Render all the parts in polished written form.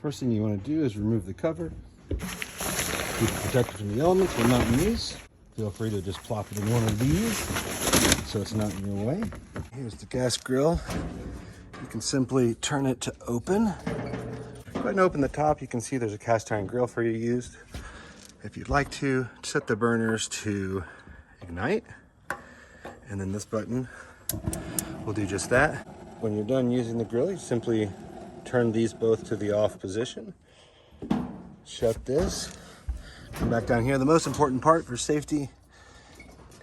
First thing you want to do is remove the cover. Keep it protected from the elements when not in use. Feel free to just plop it in one of these so it's not in your way. Here's the gas grill. You can simply turn it to open. Go ahead and open the top. You can see there's a cast iron grill for you used. If you'd like to, set the burners to ignite. And then this button will do just that. When you're done using the grill, you simply turn these both to the off position. Shut this. Come back down here. The most important part for safety,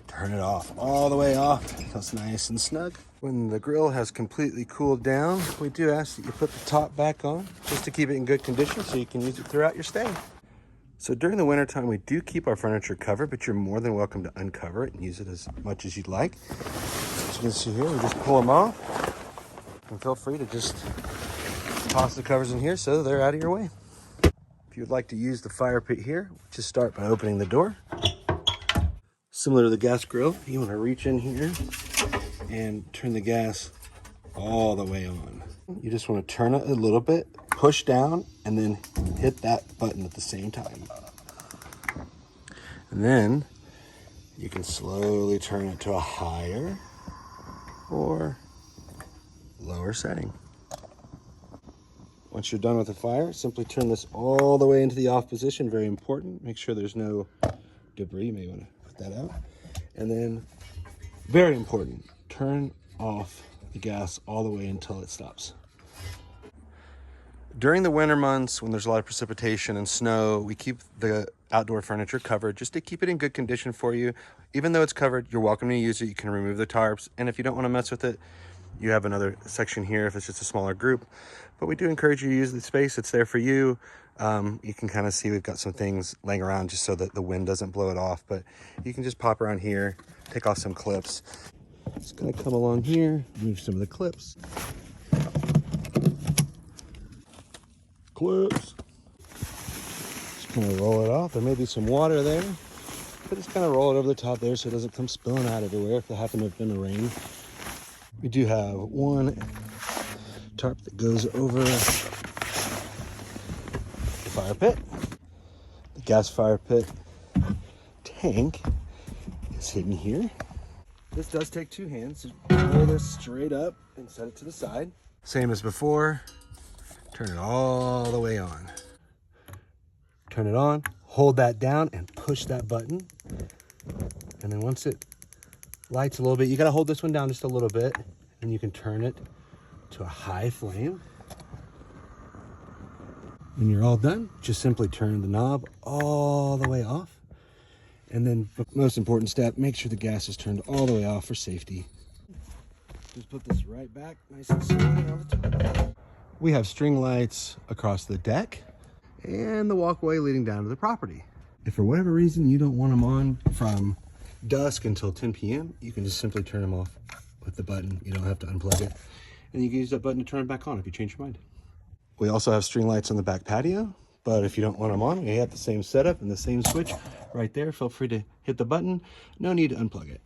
turn it off, all the way off so it's nice and snug. When the grill has completely cooled down, we do ask that you put the top back on just to keep it in good condition so you can use it throughout your stay. So during the wintertime, we do keep our furniture covered, but you're more than welcome to uncover it and use it as much as you'd like. As you can see here, we just pull them off. And feel free to just toss the covers in here so they're out of your way. If you'd like to use the fire pit here, just start by opening the door. Similar to the gas grill, you want to reach in here and turn the gas all the way on. You just want to turn it a little bit, push down, and then hit that button at the same time. And then you can slowly turn it to a higher or lower setting. Once you're done with the fire, simply turn this all the way into the off position. Very important. Make sure there's no debris. You may want to put that out. And then, very important, turn off the gas all the way until it stops. During the winter months, when there's a lot of precipitation and snow, we keep the outdoor furniture covered just to keep it in good condition for you. Even though it's covered, you're welcome to use it. You can remove the tarps. And if you don't want to mess with it, you have another section here if it's just a smaller group. But we do encourage you to use the space. It's there for you. You can kind of see we've got some things laying around just so that the wind doesn't blow it off. But you can just pop around here, take off some clips. Just gonna come along here, move some of the clips. Clips. Just kind of roll it off. There may be some water there, but just kind of roll it over the top there so it doesn't come spilling out everywhere if it happened to have been the rain. We do have one tarp that goes over the fire pit. The gas fire pit tank is hidden here. This does take two hands to pull this straight up and set it to the side. Same as before, turn it all the way on. Turn it on, hold that down and push that button. And then once it lights a little bit, you gotta hold this one down just a little bit and you can turn it to a high flame. When you're all done, just simply turn the knob all the way off. And then the most important step, make sure the gas is turned all the way off for safety. Just put this right back, nice and smooth on the top. We have string lights across the deck and the walkway leading down to the property. If for whatever reason you don't want them on from dusk until 10 p.m., you can just simply turn them off with the button. You don't have to unplug it. And you can use that button to turn it back on if you change your mind. We also have string lights on the back patio, but if you don't want them on, we have the same setup and the same switch right there. Feel free to hit the button. No need to unplug it.